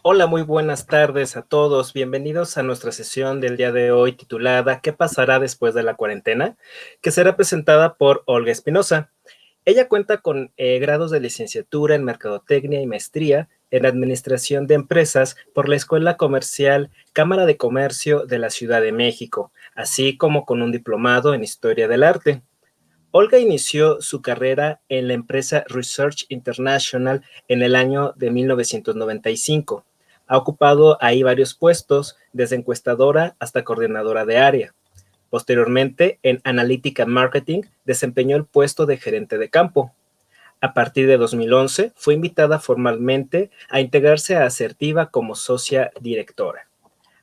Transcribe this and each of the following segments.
Hola, muy buenas tardes a todos. Bienvenidos a nuestra sesión del día de hoy titulada ¿Qué pasará después de la cuarentena?, que será presentada por Olga Espinosa. Ella cuenta con grados de licenciatura en Mercadotecnia y maestría en Administración de Empresas por la Escuela Comercial Cámara de Comercio de la Ciudad de México, así como con un diplomado en Historia del Arte. Olga inició su carrera en la empresa Research International en el año de 1995. Ha ocupado ahí varios puestos, desde encuestadora hasta coordinadora de área. Posteriormente, en Analítica Marketing, desempeñó el puesto de gerente de campo. A partir de 2011, fue invitada formalmente a integrarse a Asertiva como socia directora.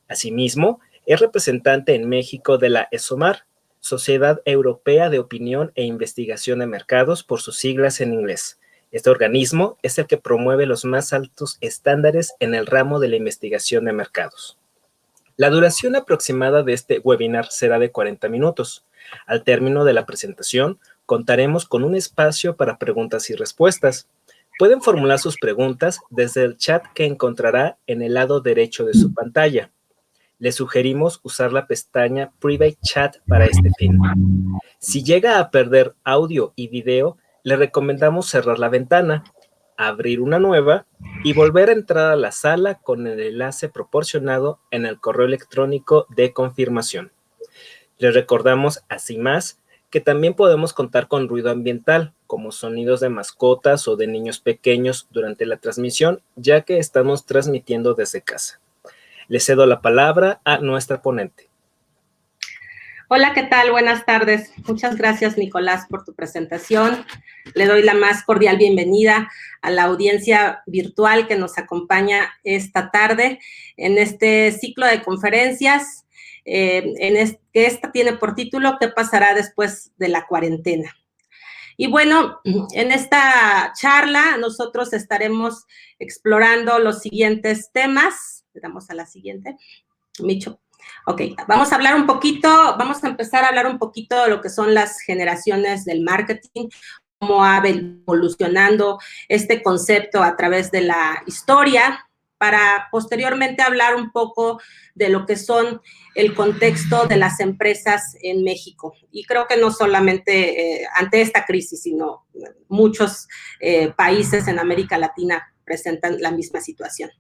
Asimismo, es representante en México de la ESOMAR, Sociedad Europea de Opinión e Investigación de Mercados, por sus siglas en inglés. Este organismo es el que promueve los más altos estándares en el ramo de la investigación de mercados. La duración aproximada de este webinar será de 40 minutos. Al término de la presentación, contaremos con un espacio para preguntas y respuestas. Pueden formular sus preguntas desde el chat que encontrará en el lado derecho de su pantalla. Le sugerimos usar la pestaña Private Chat para este fin. Si llega a perder audio y video, le recomendamos cerrar la ventana, abrir una nueva y volver a entrar a la sala con el enlace proporcionado en el correo electrónico de confirmación. Les recordamos, así más, que también podemos contar con ruido ambiental, como sonidos de mascotas o de niños pequeños durante la transmisión, ya que estamos transmitiendo desde casa. Le cedo la palabra a nuestra ponente. Hola, ¿qué tal? Buenas tardes. Muchas gracias, Nicolás, por tu presentación. Le doy la más cordial bienvenida a la audiencia virtual que nos acompaña esta tarde en este ciclo de conferencias, que esta tiene por título ¿Qué pasará después de la cuarentena? Y bueno, en esta charla nosotros estaremos explorando los siguientes temas. Le damos a la siguiente. Micho. Ok, vamos a empezar a hablar un poquito de lo que son las generaciones del marketing, cómo ha evolucionando este concepto a través de la historia, para posteriormente hablar un poco de lo que son el contexto de las empresas en México. Y creo que no solamente ante esta crisis, sino muchos países en América Latina presentan la misma situación.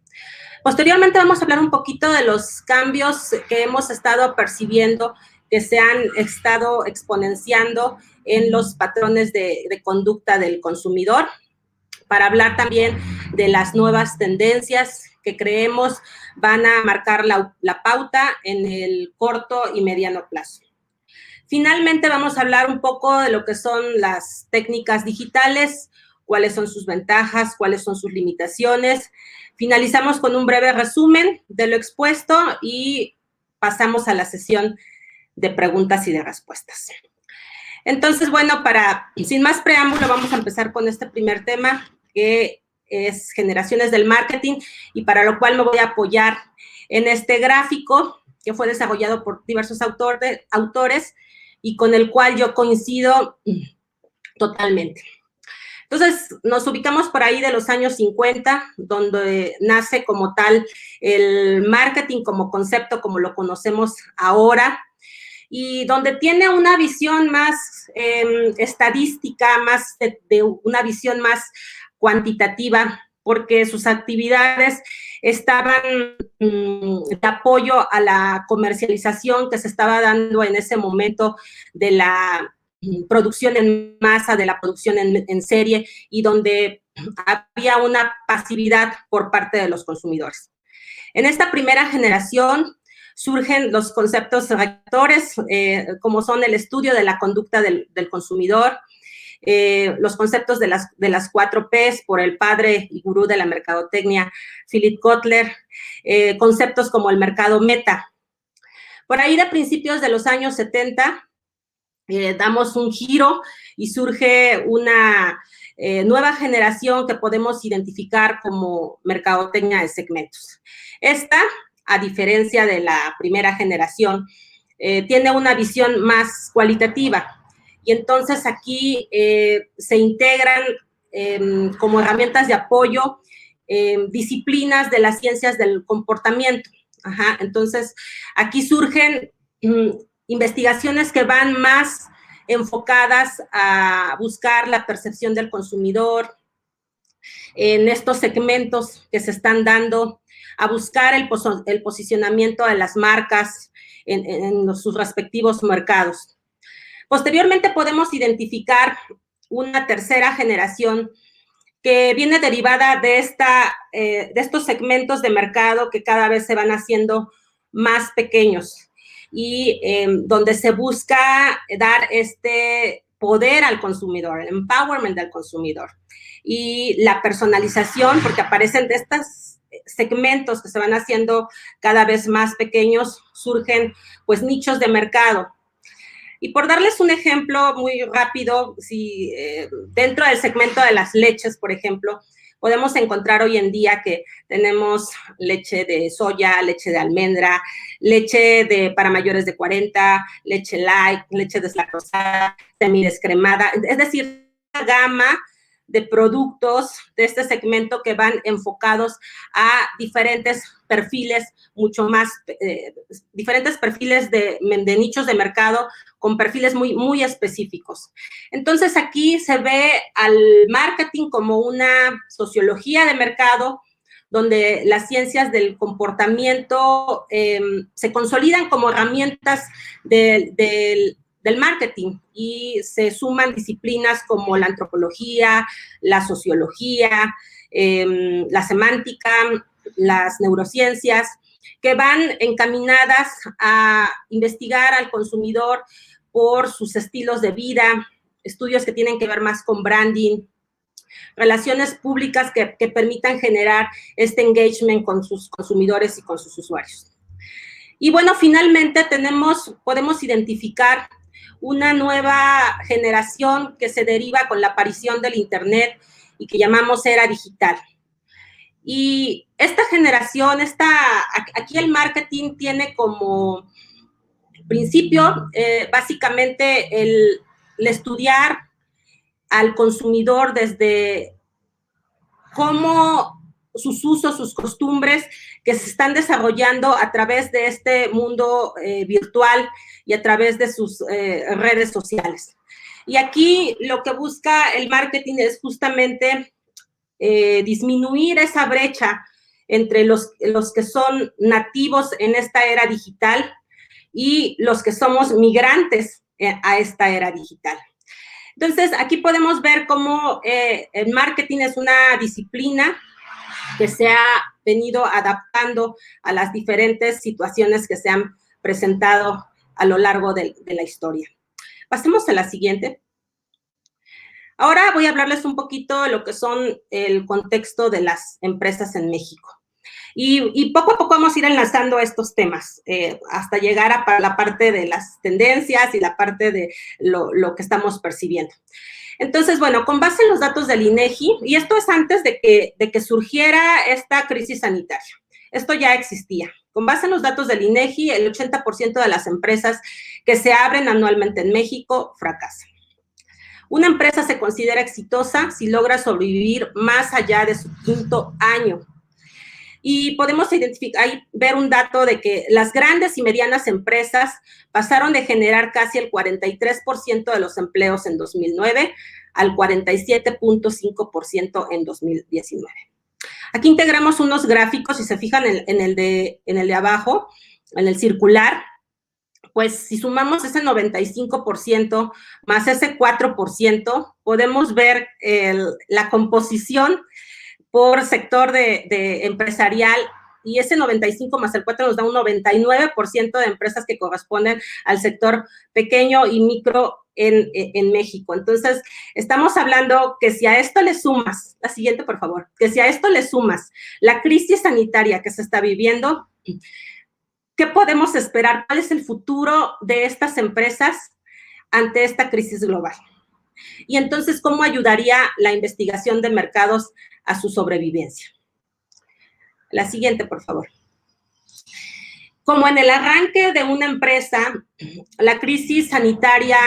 Posteriormente vamos a hablar un poquito de los cambios que hemos estado percibiendo, que se han estado exponenciando en los patrones de conducta del consumidor, para hablar también de las nuevas tendencias que creemos van a marcar la pauta en el corto y mediano plazo. Finalmente vamos a hablar un poco de lo que son las técnicas digitales, cuáles son sus ventajas, cuáles son sus limitaciones. Finalizamos con un breve resumen de lo expuesto y pasamos a la sesión de preguntas y de respuestas. Entonces, bueno, sin más preámbulo, vamos a empezar con este primer tema, que es generaciones del marketing, y para lo cual me voy a apoyar en este gráfico que fue desarrollado por diversos autores y con el cual yo coincido totalmente. Entonces, nos ubicamos por ahí de los años 50, donde nace como tal el marketing como concepto, como lo conocemos ahora, y donde tiene una visión más estadística, más de una visión más cuantitativa, porque sus actividades estaban de apoyo a la comercialización que se estaba dando en ese momento de la producción en masa, de la producción en serie, y donde había una pasividad por parte de los consumidores. En esta primera generación surgen los conceptos rectores, como son el estudio de la conducta del consumidor, los conceptos de las 4 Ps por el padre y gurú de la mercadotecnia, Philip Kotler, conceptos como el mercado meta. Por ahí de principios de los años 70, damos un giro y surge una nueva generación que podemos identificar como mercadotecnia de segmentos. Esta, a diferencia de la primera generación, tiene una visión más cualitativa, y entonces aquí se integran como herramientas de apoyo disciplinas de las ciencias del comportamiento. Entonces, aquí surgen investigaciones que van más enfocadas a buscar la percepción del consumidor en estos segmentos que se están dando, a buscar el posicionamiento de las marcas en sus respectivos mercados. Posteriormente podemos identificar una tercera generación que viene derivada de estos segmentos de mercado que cada vez se van haciendo más pequeños y donde se busca dar este poder al consumidor, el empowerment del consumidor y la personalización, porque aparecen de estos segmentos que se van haciendo cada vez más pequeños, surgen pues nichos de mercado. Y por darles un ejemplo muy rápido, si dentro del segmento de las leches, por ejemplo, podemos encontrar hoy en día que tenemos leche de soya, leche de almendra, leche para mayores de 40, leche light, leche deslactosada, semidescremada, es decir, una gama de productos de este segmento que van enfocados a diferentes perfiles, diferentes perfiles de nichos de mercado con perfiles muy, muy específicos. Entonces, aquí se ve al marketing como una sociología de mercado, donde las ciencias del comportamiento se consolidan como herramientas del marketing y se suman disciplinas como la antropología, la sociología, la semántica, las neurociencias, que van encaminadas a investigar al consumidor por sus estilos de vida, estudios que tienen que ver más con branding, relaciones públicas que permitan generar este engagement con sus consumidores y con sus usuarios. Y bueno, finalmente podemos identificar una nueva generación que se deriva con la aparición del Internet y que llamamos era digital. Y esta generación, aquí el marketing tiene como principio básicamente el estudiar al consumidor desde cómo sus usos, sus costumbres que se están desarrollando a través de este mundo virtual y a través de sus redes sociales. Y aquí lo que busca el marketing es justamente disminuir esa brecha entre los que son nativos en esta era digital y los que somos migrantes a esta era digital. Entonces, aquí podemos ver cómo el marketing es una disciplina que se ha venido adaptando a las diferentes situaciones que se han presentado a lo largo de la historia. Pasemos a la siguiente. Ahora voy a hablarles un poquito de lo que son el contexto de las empresas en México. Y poco a poco vamos a ir enlazando estos temas hasta llegar a la parte de las tendencias y la parte de lo que estamos percibiendo. Entonces, bueno, con base en los datos del INEGI, y esto es antes de que surgiera esta crisis sanitaria, esto ya existía. Con base en los datos del INEGI, el 80% de las empresas que se abren anualmente en México fracasan. Una empresa se considera exitosa si logra sobrevivir más allá de su quinto año. Y podemos ver un dato de que las grandes y medianas empresas pasaron de generar casi el 43% de los empleos en 2009 al 47.5% en 2019. Aquí integramos unos gráficos, si se fijan en el de abajo, en el circular, pues si sumamos ese 95% más ese 4%, podemos ver la composición por sector de empresarial, y ese 95 más el 4 nos da un 99% de empresas que corresponden al sector pequeño y micro en México. Entonces, estamos hablando que si a esto le sumas, la siguiente, por favor, que si a esto le sumas la crisis sanitaria que se está viviendo, ¿qué podemos esperar? ¿Cuál es el futuro de estas empresas ante esta crisis global? Y entonces, ¿cómo ayudaría la investigación de mercados a su sobrevivencia? La siguiente, por favor. Como en el arranque de una empresa, la crisis sanitaria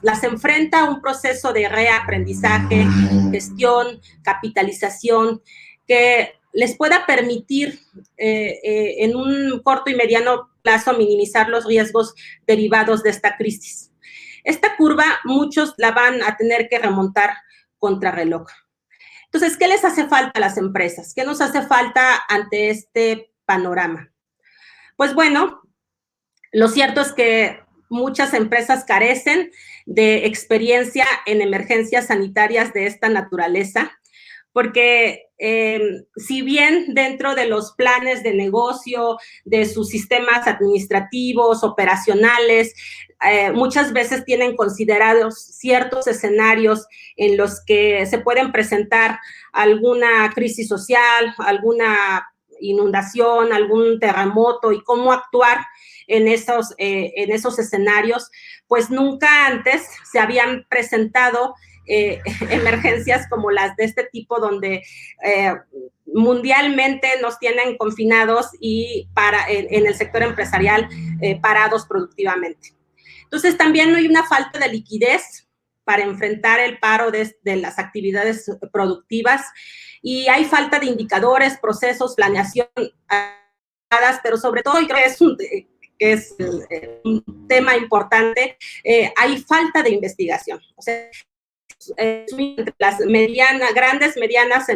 las enfrenta a un proceso de reaprendizaje, gestión, capitalización, que les pueda permitir en un corto y mediano plazo minimizar los riesgos derivados de esta crisis. Esta curva muchos la van a tener que remontar contrarreloj. Entonces, ¿qué les hace falta a las empresas? ¿Qué nos hace falta ante este panorama? Pues bueno, lo cierto es que muchas empresas carecen de experiencia en emergencias sanitarias de esta naturaleza, porque si bien dentro de los planes de negocio, de sus sistemas administrativos, operacionales, muchas veces tienen considerados ciertos escenarios en los que se pueden presentar alguna crisis social, alguna inundación, algún terremoto y cómo actuar en esos escenarios, pues nunca antes se habían presentado emergencias como las de este tipo, donde mundialmente nos tienen confinados y en el sector empresarial parados productivamente. Entonces, también hay una falta de liquidez para enfrentar el paro de las actividades productivas y hay falta de indicadores, procesos, planeación, pero sobre todo, y creo que es un tema importante, hay falta de investigación. O sea, entre las grandes, medianas,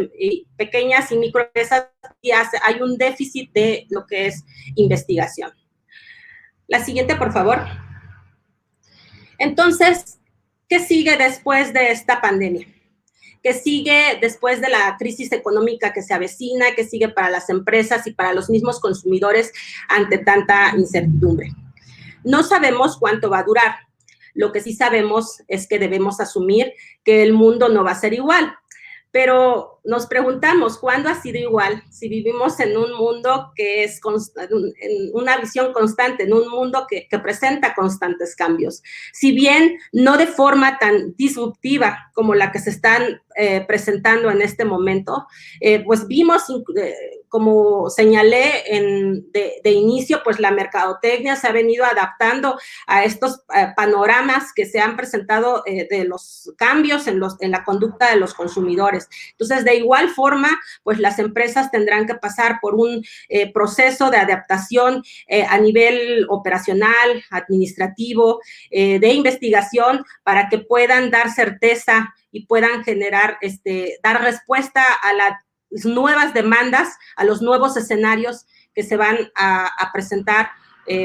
pequeñas y microempresas hay un déficit de lo que es investigación. La siguiente, por favor. Entonces, ¿qué sigue después de esta pandemia? ¿Qué sigue después de la crisis económica que se avecina? ¿Qué sigue para las empresas y para los mismos consumidores ante tanta incertidumbre? No sabemos cuánto va a durar. Lo que sí sabemos es que debemos asumir que el mundo no va a ser igual. Pero nos preguntamos, ¿cuándo ha sido igual? Si vivimos en un mundo que es en una visión constante, en un mundo que presenta constantes cambios. Si bien no de forma tan disruptiva como la que se están presentando en este momento, pues vimos, como señalé de inicio, pues la mercadotecnia se ha venido adaptando a estos panoramas que se han presentado de los cambios en la conducta de los consumidores. Entonces, de igual forma, pues las empresas tendrán que pasar por un proceso de adaptación a nivel operacional, administrativo, de investigación, para que puedan dar certeza y puedan generar, dar respuesta a las nuevas demandas, a los nuevos escenarios que se van a presentar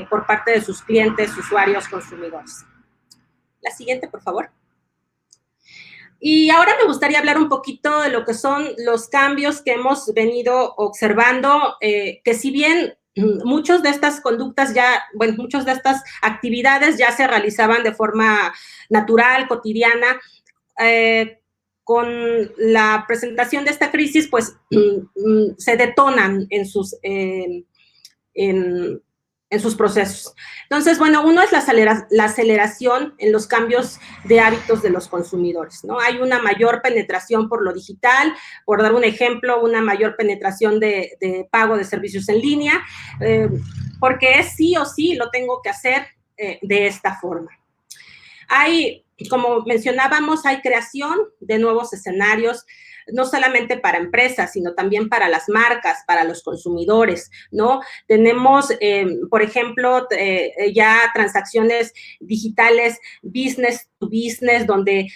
por parte de sus clientes, usuarios, consumidores. La siguiente, por favor. Y ahora me gustaría hablar un poquito de lo que son los cambios que hemos venido observando, que si bien muchas de estas conductas muchas de estas actividades ya se realizaban de forma natural, cotidiana, con la presentación de esta crisis, pues se detonan en sus procesos. Entonces, bueno, uno es la aceleración en los cambios de hábitos de los consumidores, ¿no? Hay una mayor penetración por lo digital, por dar un ejemplo, una mayor penetración de pago de servicios en línea, porque es sí o sí lo tengo que hacer de esta forma. Como mencionábamos, hay creación de nuevos escenarios, no solamente para empresas, sino también para las marcas, para los consumidores, ¿no? Tenemos, por ejemplo, ya transacciones digitales business to business, donde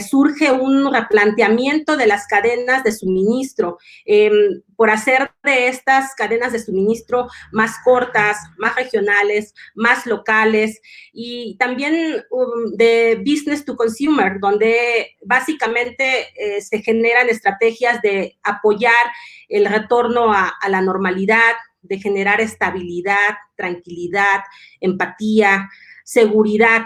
surge un replanteamiento de las cadenas de suministro, por hacer de estas cadenas de suministro más cortas, más regionales, más locales, y también de business to consumer, donde básicamente se generan estrategias de apoyar el retorno a la normalidad, de generar estabilidad, tranquilidad, empatía, seguridad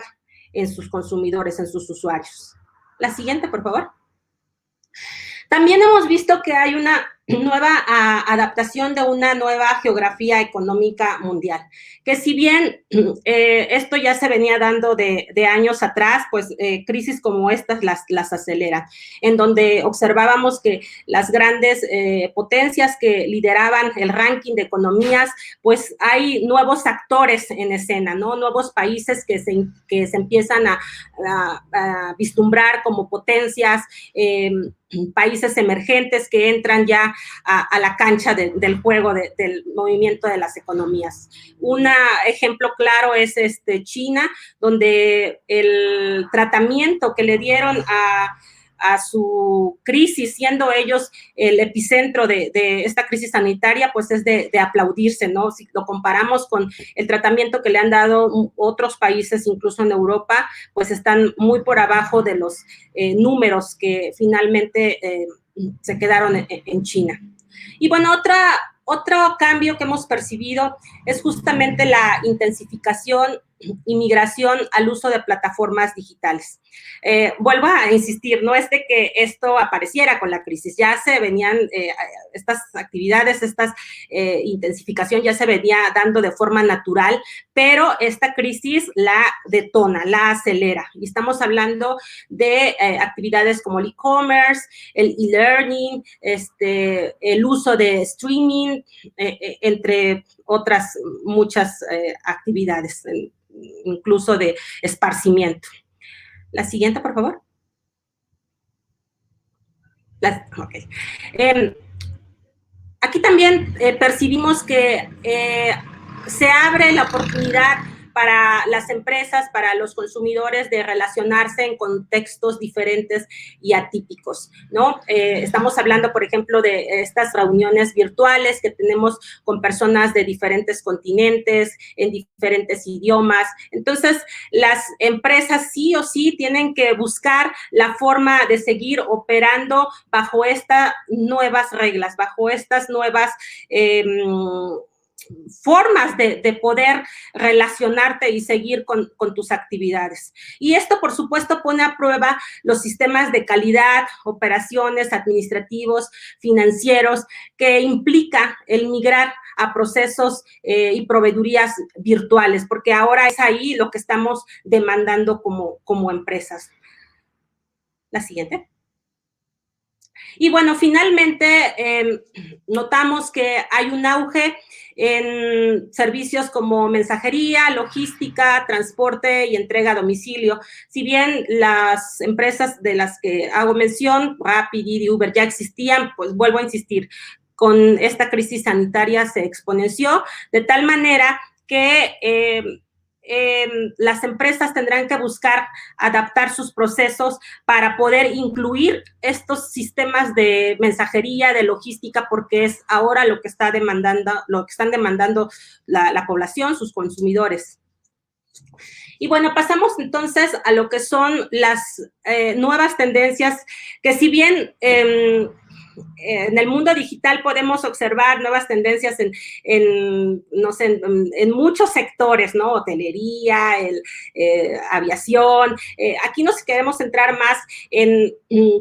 en sus consumidores, en sus usuarios. La siguiente, por favor. También hemos visto que hay una nueva adaptación de una nueva geografía económica mundial, que si bien esto ya se venía dando de años atrás, pues crisis como estas las aceleran, en donde observábamos que las grandes potencias que lideraban el ranking de economías, pues hay nuevos actores en escena, ¿no? Nuevos países que se empiezan a vislumbrar como potencias, países emergentes que entran ya a la cancha del juego, del movimiento de las economías. Un ejemplo claro es China, donde el tratamiento que le dieron a su crisis, siendo ellos el epicentro de esta crisis sanitaria, pues es de aplaudirse, ¿no? Si lo comparamos con el tratamiento que le han dado otros países, incluso en Europa, pues están muy por abajo de los números que finalmente se quedaron en China. Y bueno, otro cambio que hemos percibido es justamente la intensificación y migración al uso de plataformas digitales. Vuelvo a insistir, no es de que esto apareciera con la crisis, ya se venían estas actividades, esta intensificación ya se venía dando de forma natural, pero esta crisis la detona, la acelera. Y estamos hablando de actividades como el e-commerce, el e-learning, el uso de streaming, entre otras muchas actividades, incluso de esparcimiento. La siguiente, por favor. Okay. Aquí también percibimos que se abre la oportunidad para las empresas, para los consumidores de relacionarse en contextos diferentes y atípicos, ¿no? Estamos hablando, por ejemplo, de estas reuniones virtuales que tenemos con personas de diferentes continentes, en diferentes idiomas. Entonces, las empresas sí o sí tienen que buscar la forma de seguir operando bajo estas nuevas reglas, bajo estas nuevas formas de poder relacionarte y seguir con tus actividades. Y esto, por supuesto, pone a prueba los sistemas de calidad, operaciones, administrativos, financieros, que implica el migrar a procesos y proveedurías virtuales, porque ahora es ahí lo que estamos demandando como empresas. La siguiente. Y bueno, finalmente notamos que hay un auge en servicios como mensajería, logística, transporte y entrega a domicilio. Si bien las empresas de las que hago mención, Rappi, Didi, Uber, ya existían, pues vuelvo a insistir, con esta crisis sanitaria se exponenció de tal manera que las empresas tendrán que buscar adaptar sus procesos para poder incluir estos sistemas de mensajería, de logística, porque es ahora lo que están demandando la población, sus consumidores. Y bueno, pasamos entonces a lo que son las nuevas tendencias, que si bien en el mundo digital podemos observar nuevas tendencias no sé, en muchos sectores, ¿no? Hotelería, aviación. Aquí nos queremos centrar más en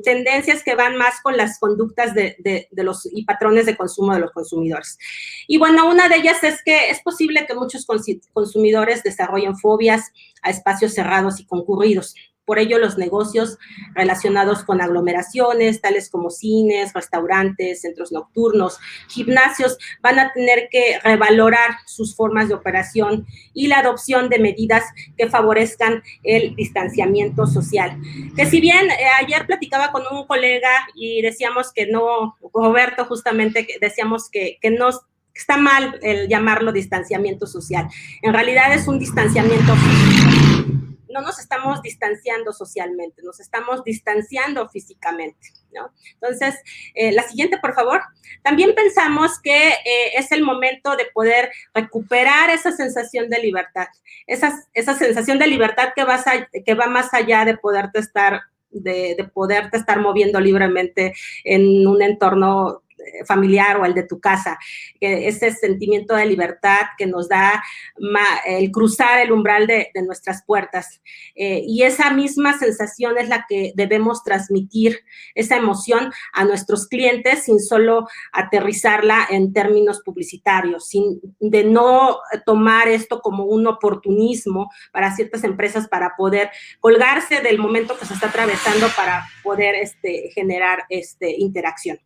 tendencias que van más con las conductas y patrones de consumo de los consumidores. Y bueno, una de ellas es que es posible que muchos consumidores desarrollen fobias a espacios cerrados y concurridos. Por ello, los negocios relacionados con aglomeraciones, tales como cines, restaurantes, centros nocturnos, gimnasios, van a tener que revalorar sus formas de operación y la adopción de medidas que favorezcan el distanciamiento social. Que si bien ayer platicaba con un colega y decíamos que no, Roberto, justamente decíamos que no está mal el llamarlo distanciamiento social. En realidad es un distanciamiento físico. No nos estamos distanciando socialmente, nos estamos distanciando físicamente, ¿no? Entonces, la siguiente, por favor. También pensamos que es el momento de poder recuperar esa sensación de libertad, esa sensación de libertad que va más allá de poderte estar moviendo libremente en un entorno familiar o el de tu casa, ese sentimiento de libertad que nos da el cruzar el umbral de nuestras puertas. Y esa misma sensación es la que debemos transmitir, esa emoción a nuestros clientes sin solo aterrizarla en términos publicitarios, de no tomar esto como un oportunismo para ciertas empresas para poder colgarse del momento que se está atravesando para poder generar interacción.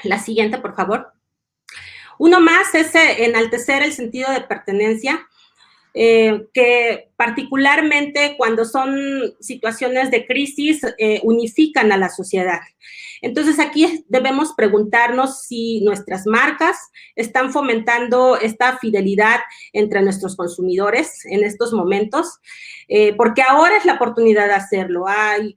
La siguiente, por favor. Uno más es enaltecer el sentido de pertenencia. que particularmente cuando son situaciones de crisis unifican a la sociedad. Entonces, aquí debemos preguntarnos si nuestras marcas están fomentando esta fidelidad entre nuestros consumidores en estos momentos, porque ahora es la oportunidad de hacerlo,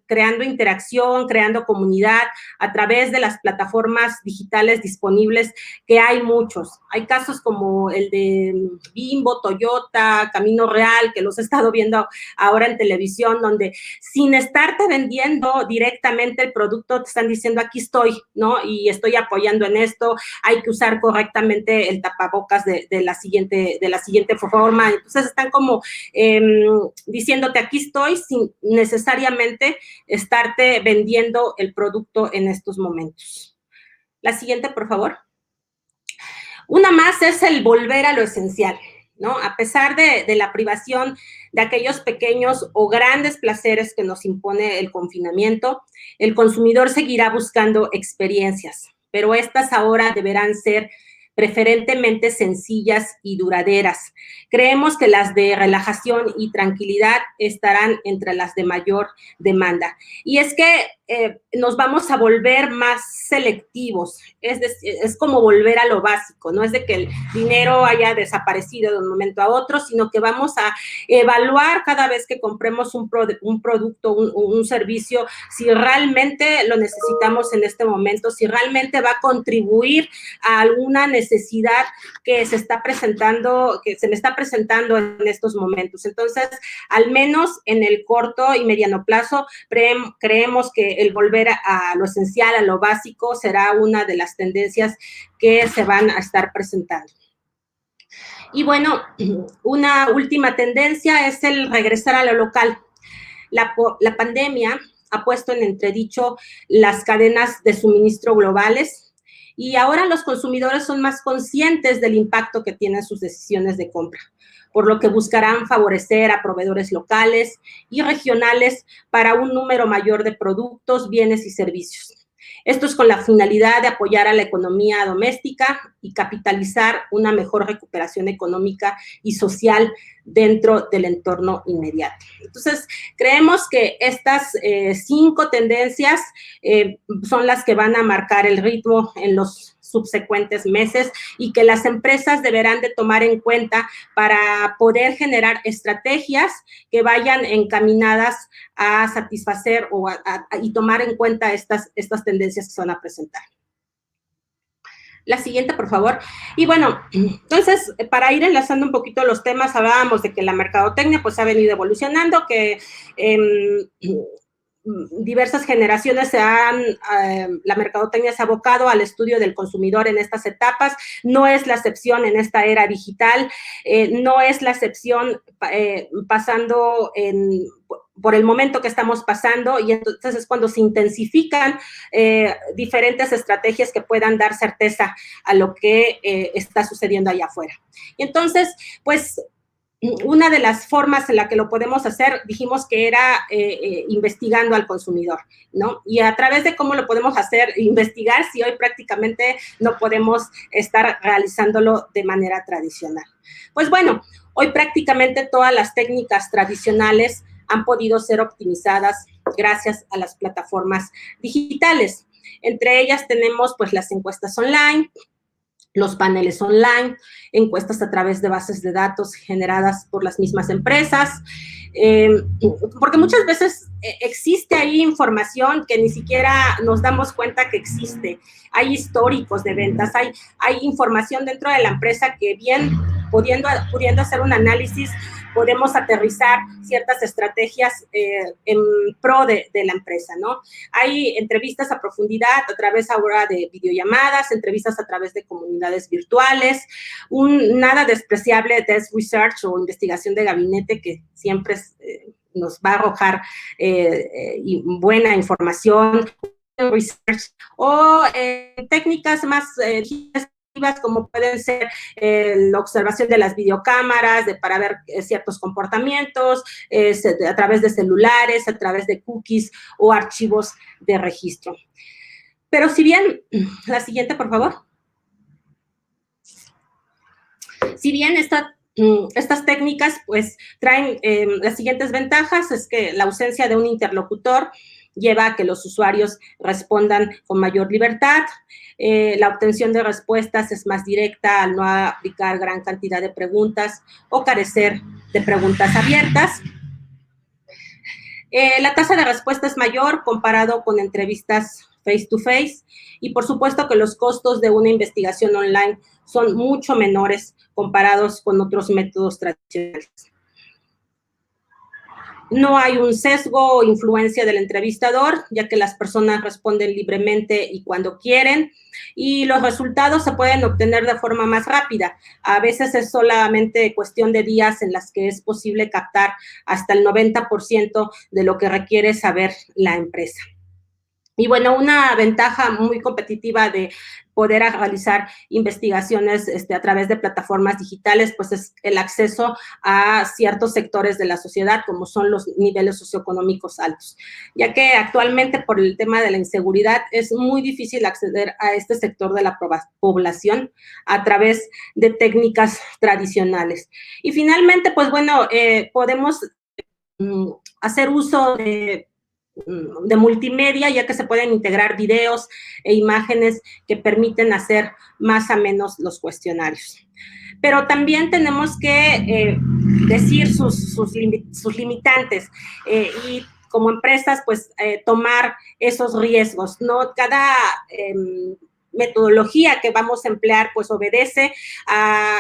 creando interacción, creando comunidad a través de las plataformas digitales disponibles, que hay muchos. Hay casos como el de Bimbo, Toyota, Camino Real, que los he estado viendo ahora en televisión, donde sin estarte vendiendo directamente el producto, te están diciendo, aquí estoy, ¿no? Y estoy apoyando en esto, hay que usar correctamente el tapabocas de la siguiente forma. Entonces, están como diciéndote, aquí estoy, sin necesariamente estarte vendiendo el producto en estos momentos. La siguiente, por favor. Una más es el volver a lo esencial, ¿no? A pesar de la privación de aquellos pequeños o grandes placeres que nos impone el confinamiento, el consumidor seguirá buscando experiencias, pero estas ahora deberán ser preferentemente sencillas y duraderas. Creemos que las de relajación y tranquilidad estarán entre las de mayor demanda. Y es que nos vamos a volver más selectivos, es como volver a lo básico, no es de que el dinero haya desaparecido de un momento a otro, sino que vamos a evaluar cada vez que compremos un producto, un servicio, si realmente lo necesitamos en este momento, si realmente va a contribuir a alguna necesidad que se está presentando, que se me está presentando en estos momentos. Entonces, al menos en el corto y mediano plazo, creemos que el volver a lo esencial, a lo básico, será una de las tendencias que se van a estar presentando. Y bueno, una última tendencia es el regresar a lo local. La pandemia ha puesto en entredicho las cadenas de suministro globales y ahora los consumidores son más conscientes del impacto que tienen sus decisiones de compra, por lo que buscarán favorecer a proveedores locales y regionales para un número mayor de productos, bienes y servicios. Esto es con la finalidad de apoyar a la economía doméstica y capitalizar una mejor recuperación económica y social dentro del entorno inmediato. Entonces, creemos que estas 5 tendencias son las que van a marcar el ritmo en los subsecuentes meses y que las empresas deberán de tomar en cuenta para poder generar estrategias que vayan encaminadas a satisfacer y tomar en cuenta estas tendencias que se van a presentar. La siguiente, por favor. Y bueno, entonces, para ir enlazando un poquito los temas, hablábamos de que la mercadotecnia pues ha venido evolucionando, que diversas generaciones la mercadotecnia se ha abocado al estudio del consumidor en estas etapas, no es la excepción en esta era digital, no es la excepción pasando por el momento que estamos pasando, y entonces es cuando se intensifican diferentes estrategias que puedan dar certeza a lo que está sucediendo allá afuera. Y entonces, pues, una de las formas en la que lo podemos hacer, dijimos que era investigando al consumidor, ¿no? Y a través de cómo lo podemos hacer, investigar, si hoy prácticamente no podemos estar realizándolo de manera tradicional. Pues bueno, hoy prácticamente todas las técnicas tradicionales han podido ser optimizadas gracias a las plataformas digitales. Entre ellas tenemos pues las encuestas online, los paneles online, encuestas a través de bases de datos generadas por las mismas empresas, porque muchas veces existe ahí información que ni siquiera nos damos cuenta que existe. Hay históricos de ventas, hay información dentro de la empresa que bien pudiendo hacer un análisis, podemos aterrizar ciertas estrategias en pro de la empresa, ¿no? Hay entrevistas a profundidad a través ahora de videollamadas, entrevistas a través de comunidades virtuales, nada despreciable desk research o investigación de gabinete que siempre nos va a arrojar buena información, research, o técnicas más como pueden ser la observación de las videocámaras para ver ciertos comportamientos a través de celulares, a través de cookies o archivos de registro. Pero si bien, la siguiente, por favor. Si bien Estas técnicas pues traen las siguientes ventajas, es que la ausencia de un interlocutor lleva a que los usuarios respondan con mayor libertad, la obtención de respuestas es más directa al no aplicar gran cantidad de preguntas o carecer de preguntas abiertas. La tasa de respuesta es mayor comparado con entrevistas face to face y por supuesto que los costos de una investigación online son mucho menores comparados con otros métodos tradicionales. No hay un sesgo o influencia del entrevistador, ya que las personas responden libremente y cuando quieren, y los resultados se pueden obtener de forma más rápida. A veces es solamente cuestión de días en las que es posible captar hasta el 90% de lo que requiere saber la empresa. Y bueno, una ventaja muy competitiva de poder realizar investigaciones a través de plataformas digitales, pues es el acceso a ciertos sectores de la sociedad, como son los niveles socioeconómicos altos, ya que actualmente por el tema de la inseguridad es muy difícil acceder a este sector de la población a través de técnicas tradicionales. Y finalmente, pues bueno, podemos hacer uso de multimedia, ya que se pueden integrar videos e imágenes que permiten hacer más amenos los cuestionarios. Pero también tenemos que decir sus limitantes y como empresas, pues tomar esos riesgos, ¿no? Cada metodología que vamos a emplear, pues obedece a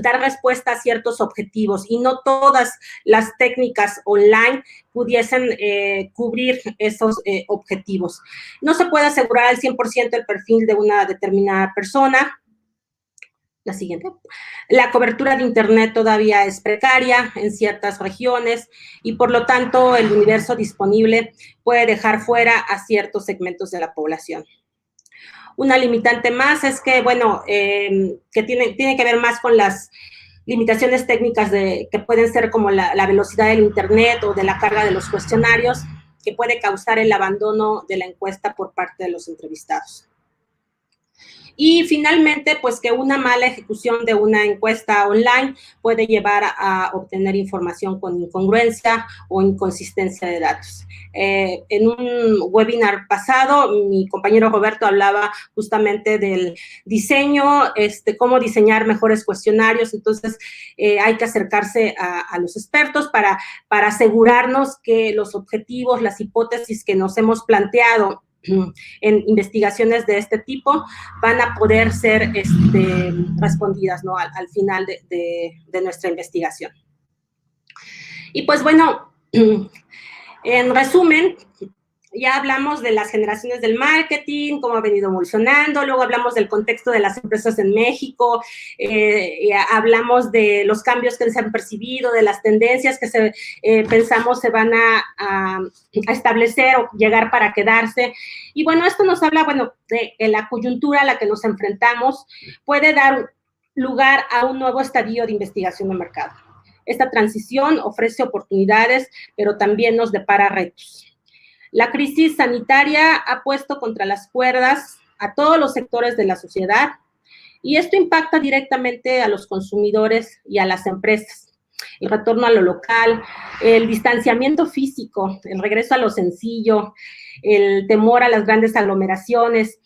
dar respuesta a ciertos objetivos y no todas las técnicas online pudiesen cubrir esos objetivos. No se puede asegurar al 100% el perfil de una determinada persona. La siguiente. La cobertura de Internet todavía es precaria en ciertas regiones y por lo tanto el universo disponible puede dejar fuera a ciertos segmentos de la población. Una limitante más es que, bueno, que tiene que ver más con las limitaciones técnicas que pueden ser como la velocidad del Internet o de la carga de los cuestionarios, que puede causar el abandono de la encuesta por parte de los entrevistados. Y finalmente, pues que una mala ejecución de una encuesta online puede llevar a obtener información con incongruencia o inconsistencia de datos. En un webinar pasado, mi compañero Roberto hablaba justamente del diseño, cómo diseñar mejores cuestionarios, entonces hay que acercarse a los expertos para asegurarnos que los objetivos, las hipótesis que nos hemos planteado en investigaciones de este tipo van a poder ser respondidas, ¿no? al final de nuestra investigación. Y pues bueno, en resumen, ya hablamos de las generaciones del marketing, cómo ha venido evolucionando, luego hablamos del contexto de las empresas en México, hablamos de los cambios que se han percibido, de las tendencias que pensamos se van a establecer o llegar para quedarse. Y bueno, esto nos habla, bueno, de la coyuntura a la que nos enfrentamos, puede dar lugar a un nuevo estadio de investigación de mercado. Esta transición ofrece oportunidades, pero también nos depara retos. La crisis sanitaria ha puesto contra las cuerdas a todos los sectores de la sociedad y esto impacta directamente a los consumidores y a las empresas. El retorno a lo local, el distanciamiento físico, el regreso a lo sencillo, el temor a las grandes aglomeraciones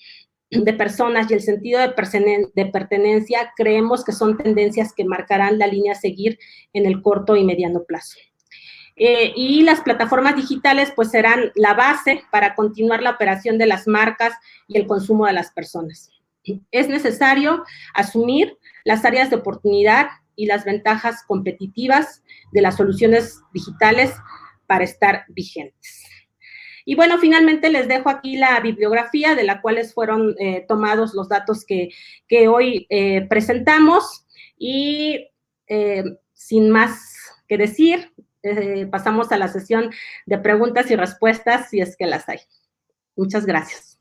de personas y el sentido de pertenencia, creemos que son tendencias que marcarán la línea a seguir en el corto y mediano plazo. Y las plataformas digitales pues serán la base para continuar la operación de las marcas y el consumo de las personas. Es necesario asumir las áreas de oportunidad y las ventajas competitivas de las soluciones digitales para estar vigentes. Y bueno, finalmente les dejo aquí la bibliografía de la cuales fueron tomados los datos que hoy presentamos y sin más que decir, pasamos a la sesión de preguntas y respuestas, si es que las hay. Muchas gracias.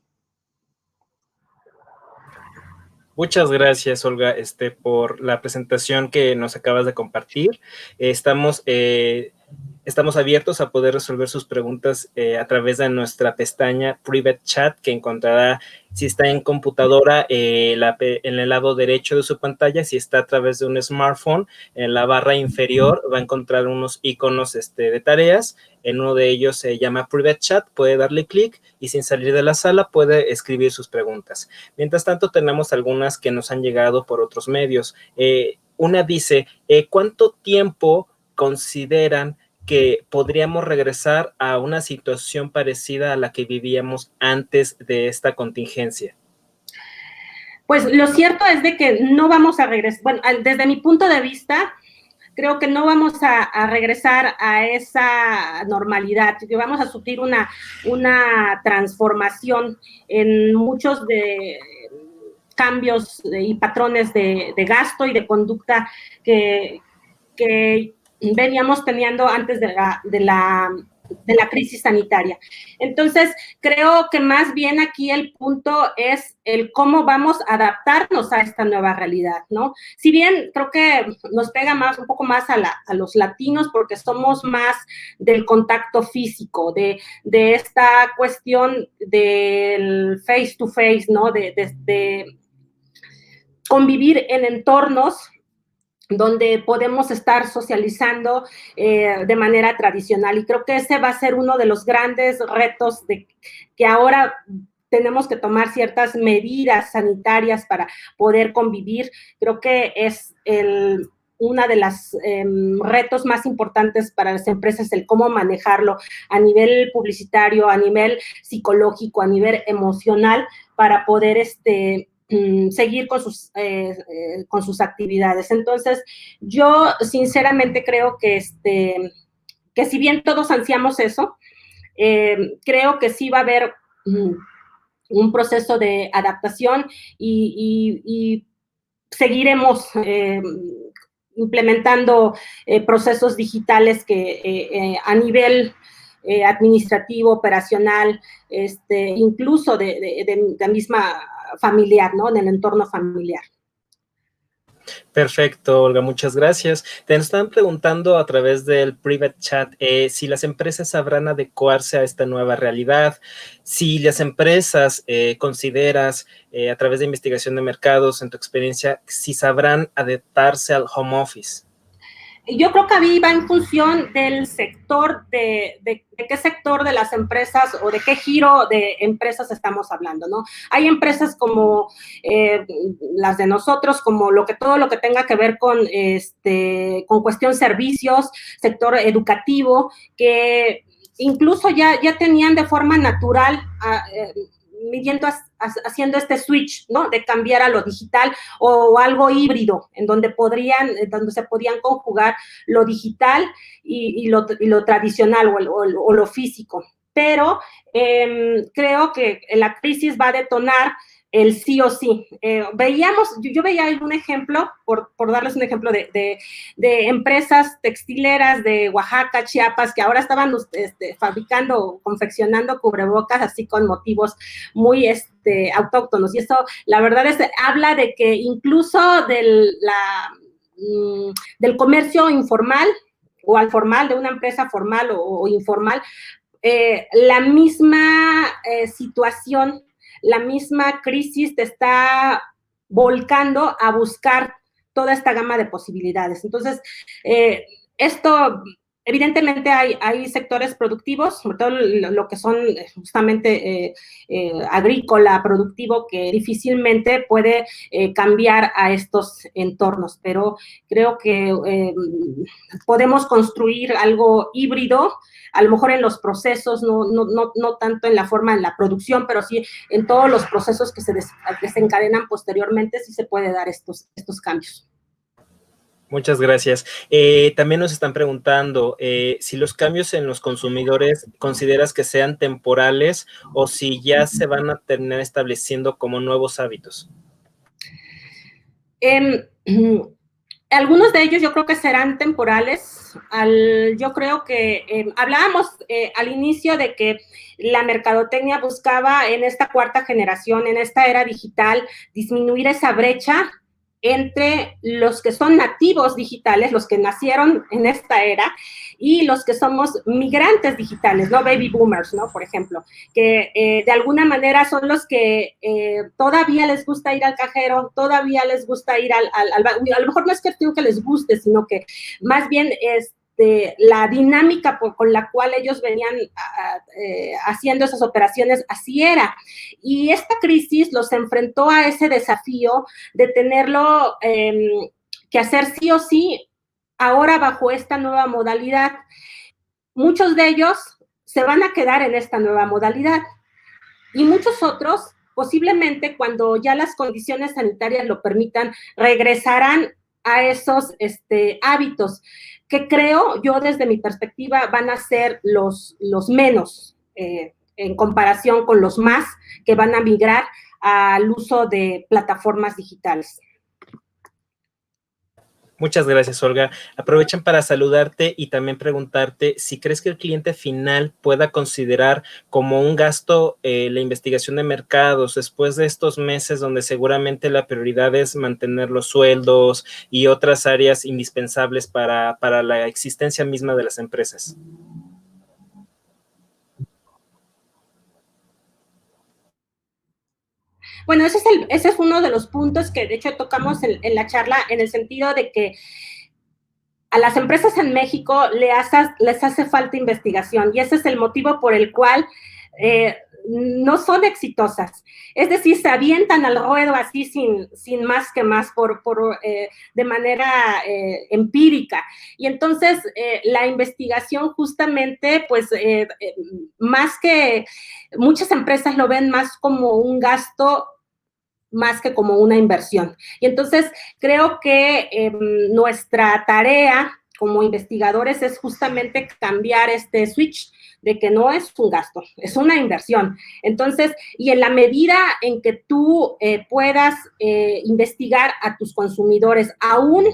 Muchas gracias, Olga, por la presentación que nos acabas de compartir. Estamos Estamos abiertos a poder resolver sus preguntas a través de nuestra pestaña Private Chat, que encontrará, si está en computadora, en el lado derecho de su pantalla. Si está a través de un smartphone, en la barra inferior va a encontrar unos iconos de tareas. En uno de ellos se llama Private Chat, puede darle clic y sin salir de la sala puede escribir sus preguntas. Mientras tanto, tenemos algunas que nos han llegado por otros medios. Una dice, ¿cuánto tiempo consideran que podríamos regresar a una situación parecida a la que vivíamos antes de esta contingencia? Pues lo cierto es de que no vamos a regresar, bueno, desde mi punto de vista, creo que no vamos a regresar a esa normalidad, que vamos a sufrir una transformación en muchos de cambios y patrones de gasto y de conducta que veníamos teniendo antes de la crisis sanitaria. Entonces, creo que más bien aquí el punto es el cómo vamos a adaptarnos a esta nueva realidad, ¿no? Si bien creo que nos pega un poco más a los latinos porque somos más del contacto físico, de esta cuestión del face to face, ¿no? De convivir en entornos donde podemos estar socializando de manera tradicional. Y creo que ese va a ser uno de los grandes retos que ahora tenemos que tomar ciertas medidas sanitarias para poder convivir. Creo que es una de las retos más importantes para las empresas, el cómo manejarlo a nivel publicitario, a nivel psicológico, a nivel emocional, para poder seguir con sus actividades. Entonces, yo sinceramente creo que si bien todos ansiamos eso, creo que sí va a haber un proceso de adaptación y seguiremos implementando procesos digitales que a nivel administrativo, operacional, incluso de misma familiar, ¿no? En el entorno familiar. Perfecto, Olga, muchas gracias. Te están preguntando a través del Private Chat si las empresas sabrán adecuarse a esta nueva realidad, si las empresas consideras a través de investigación de mercados, en tu experiencia, si sabrán adaptarse al home office. Yo creo que ahí va en función del sector, de qué sector de las empresas o de qué giro de empresas estamos hablando, ¿no? Hay empresas como las de nosotros, como todo lo que tenga que ver con cuestión servicios, sector educativo, que incluso ya tenían de forma natural haciendo este switch, ¿no? De cambiar a lo digital o algo híbrido, en donde se podían conjugar lo digital y lo tradicional o lo físico. Pero creo que la crisis va a detonar el sí o sí. Yo veía un ejemplo, por darles un ejemplo, de empresas textileras de Oaxaca, Chiapas, que ahora estaban fabricando, confeccionando cubrebocas así con motivos muy autóctonos. Y eso, la verdad, habla de que incluso del comercio informal o al formal, de una empresa formal o informal, la misma situación, la misma crisis te está volcando a buscar toda esta gama de posibilidades. Entonces, esto, evidentemente hay sectores productivos, sobre todo lo que son justamente agrícola, productivo, que difícilmente puede cambiar a estos entornos, pero creo que podemos construir algo híbrido, a lo mejor en los procesos, no tanto en la forma, en la producción, pero sí en todos los procesos que se desencadenan posteriormente, sí se puede dar estos cambios. Muchas gracias. También nos están preguntando si los cambios en los consumidores consideras que sean temporales o si ya se van a terminar estableciendo como nuevos hábitos. Algunos de ellos yo creo que serán temporales. Yo creo que hablábamos al inicio de que la mercadotecnia buscaba en esta cuarta generación, en esta era digital, disminuir esa brecha entre los que son nativos digitales, los que nacieron en esta era, y los que somos migrantes digitales, ¿no? Baby boomers, ¿no? Por ejemplo, que de alguna manera son los que todavía les gusta ir al cajero, todavía les gusta ir al banco. A lo mejor no es que les guste, sino que más bien la dinámica con la cual ellos venían haciendo esas operaciones, así era. Y esta crisis los enfrentó a ese desafío de tenerlo que hacer sí o sí ahora bajo esta nueva modalidad. Muchos de ellos se van a quedar en esta nueva modalidad y muchos otros posiblemente cuando ya las condiciones sanitarias lo permitan, regresarán a esos hábitos que creo yo desde mi perspectiva van a ser los menos en comparación con los más que van a migrar al uso de plataformas digitales. Muchas gracias, Olga. Aprovechan para saludarte y también preguntarte si crees que el cliente final pueda considerar como un gasto la investigación de mercados después de estos meses donde seguramente la prioridad es mantener los sueldos y otras áreas indispensables para la existencia misma de las empresas. Bueno, ese es uno de los puntos que de hecho tocamos en la charla, en el sentido de que a las empresas en México les hace falta investigación y ese es el motivo por el cual no son exitosas. Es decir, se avientan al ruedo así sin más que más de manera empírica. Y entonces la investigación justamente, pues más que muchas empresas lo ven más como un gasto más que como una inversión. Y entonces creo que nuestra tarea como investigadores es justamente cambiar este switch de que no es un gasto, es una inversión. Entonces, y en la medida en que tú puedas investigar a tus consumidores, aún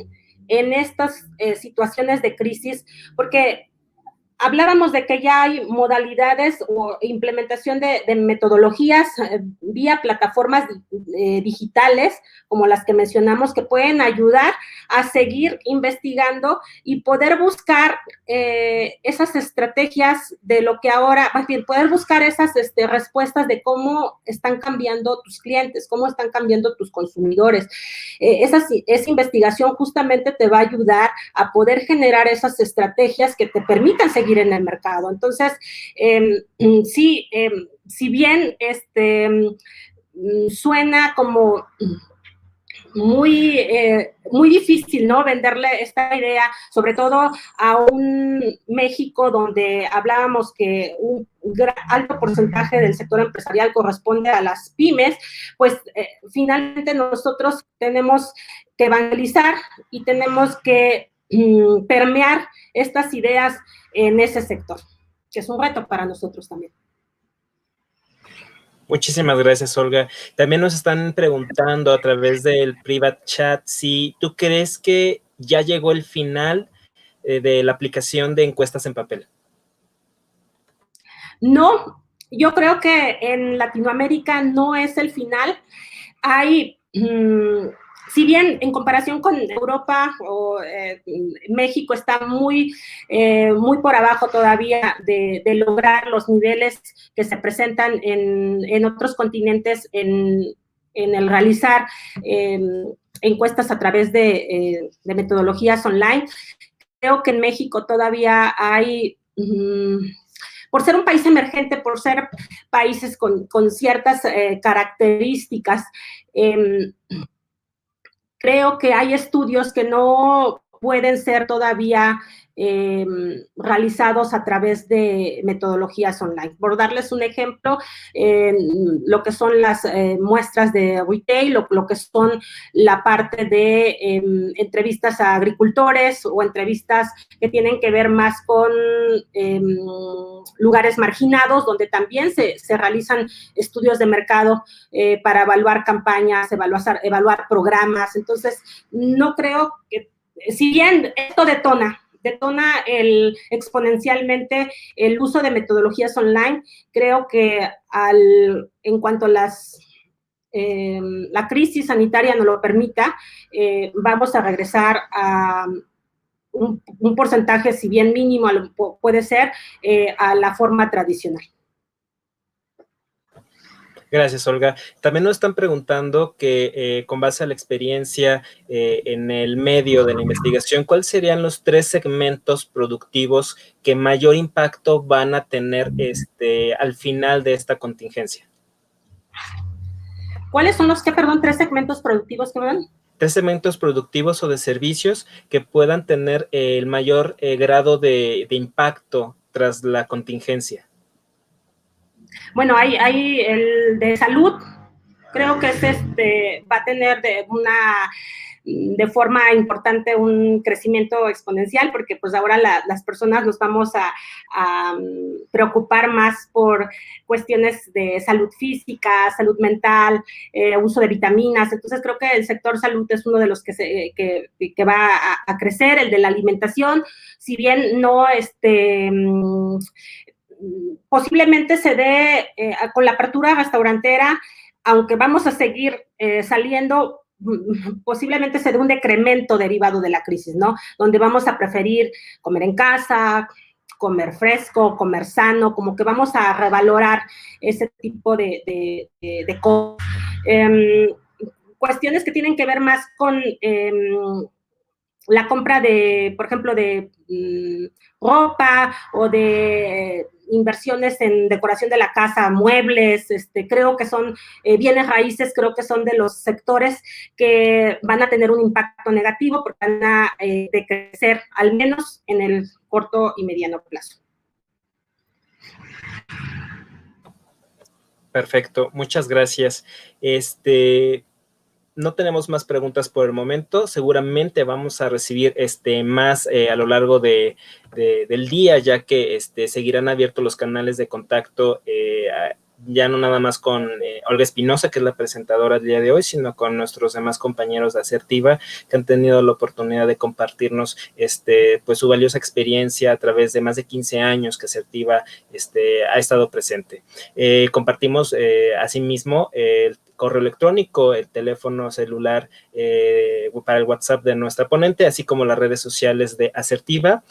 en estas situaciones de crisis, porque hablábamos de que ya hay modalidades o implementación de metodologías vía plataformas digitales, como las que mencionamos, que pueden ayudar a seguir investigando y poder buscar esas estrategias de lo que ahora, más bien, poder buscar esas respuestas de cómo están cambiando tus clientes, cómo están cambiando tus consumidores. Esa investigación justamente te va a ayudar a poder generar esas estrategias que te permitan seguir en el mercado. Entonces, sí, si bien suena como muy difícil, ¿no? Venderle esta idea, sobre todo a un México donde hablábamos que un alto porcentaje del sector empresarial corresponde a las pymes, pues finalmente nosotros tenemos que evangelizar y tenemos que permear estas ideas en ese sector, que es un reto para nosotros también. Muchísimas gracias, Olga. También nos están preguntando a través del private chat si tú crees que ya llegó el final de la aplicación de encuestas en papel. No, yo creo que en Latinoamérica no es el final. Hay, si bien en comparación con Europa o México está muy por abajo todavía de lograr los niveles que se presentan en otros continentes en el realizar encuestas a través de metodologías online. Creo que en México todavía hay por ser un país emergente, por ser países con ciertas características, creo que hay estudios que no pueden ser todavía realizados a través de metodologías online. Por darles un ejemplo, lo que son las muestras de retail, lo que son la parte de entrevistas a agricultores o entrevistas que tienen que ver más con lugares marginados, donde también se realizan estudios de mercado para evaluar campañas, evaluar programas. Entonces, no creo que, si bien esto detona exponencialmente el uso de metodologías online, creo que en cuanto a las la crisis sanitaria nos lo permita, vamos a regresar a un porcentaje, si bien mínimo puede ser, a la forma tradicional. Gracias, Olga. También nos están preguntando que con base a la experiencia en el medio de la investigación, ¿cuáles serían los 3 segmentos productivos que mayor impacto van a tener al final de esta contingencia? ¿Cuáles son los que, perdón, 3 segmentos productivos que van? 3 segmentos productivos o de servicios que puedan tener el mayor grado de impacto tras la contingencia. Bueno, hay el de salud, creo que va a tener de forma importante un crecimiento exponencial, porque pues ahora las personas nos vamos a preocupar más por cuestiones de salud física, salud mental, uso de vitaminas. Entonces creo que el sector salud es uno de los que va a crecer. El de la alimentación, si bien no posiblemente se dé con la apertura restaurantera, aunque vamos a seguir saliendo, posiblemente se dé un decremento derivado de la crisis, ¿no? Donde vamos a preferir comer en casa, comer fresco, comer sano, como que vamos a revalorar ese tipo de cosas. Cuestiones que tienen que ver más con la compra de, por ejemplo, de ropa o de inversiones en decoración de la casa, muebles, creo que son bienes raíces, creo que son de los sectores que van a tener un impacto negativo porque van a decrecer al menos en el corto y mediano plazo. Perfecto, muchas gracias. No tenemos más preguntas por el momento. Seguramente vamos a recibir más a lo largo del día, ya que seguirán abiertos los canales de contacto, ya no nada más con Olga Espinosa, que es la presentadora del día de hoy, sino con nuestros demás compañeros de Asertiva, que han tenido la oportunidad de compartirnos pues su valiosa experiencia a través de más de 15 años que Asertiva ha estado presente. Compartimos asimismo el correo electrónico, el teléfono celular para el WhatsApp de nuestra ponente, así como las redes sociales de Asertiva.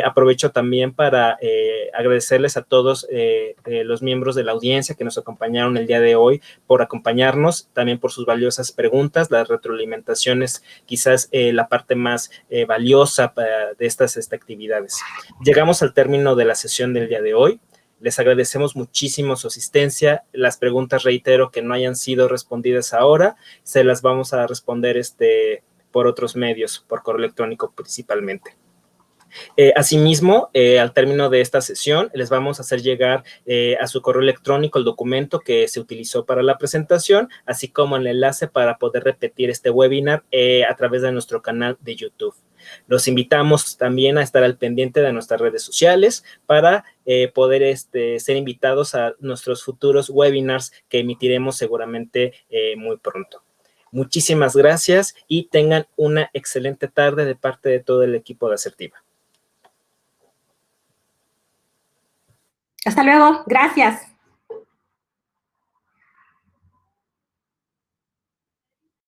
Aprovecho también para agradecerles a todos los miembros de la audiencia que nos acompañaron el día de hoy, por acompañarnos, también por sus valiosas preguntas, las retroalimentaciones, quizás la parte más valiosa de estas actividades. Llegamos al término de la sesión del día de hoy. Les agradecemos muchísimo su asistencia. Las preguntas, reitero, que no hayan sido respondidas ahora, se las vamos a responder por otros medios, por correo electrónico principalmente. Asimismo, al término de esta sesión, les vamos a hacer llegar a su correo electrónico el documento que se utilizó para la presentación, así como el enlace para poder repetir este webinar a través de nuestro canal de YouTube. Los invitamos también a estar al pendiente de nuestras redes sociales para poder ser invitados a nuestros futuros webinars que emitiremos seguramente muy pronto. Muchísimas gracias y tengan una excelente tarde de parte de todo el equipo de Asertiva. Hasta luego, gracias.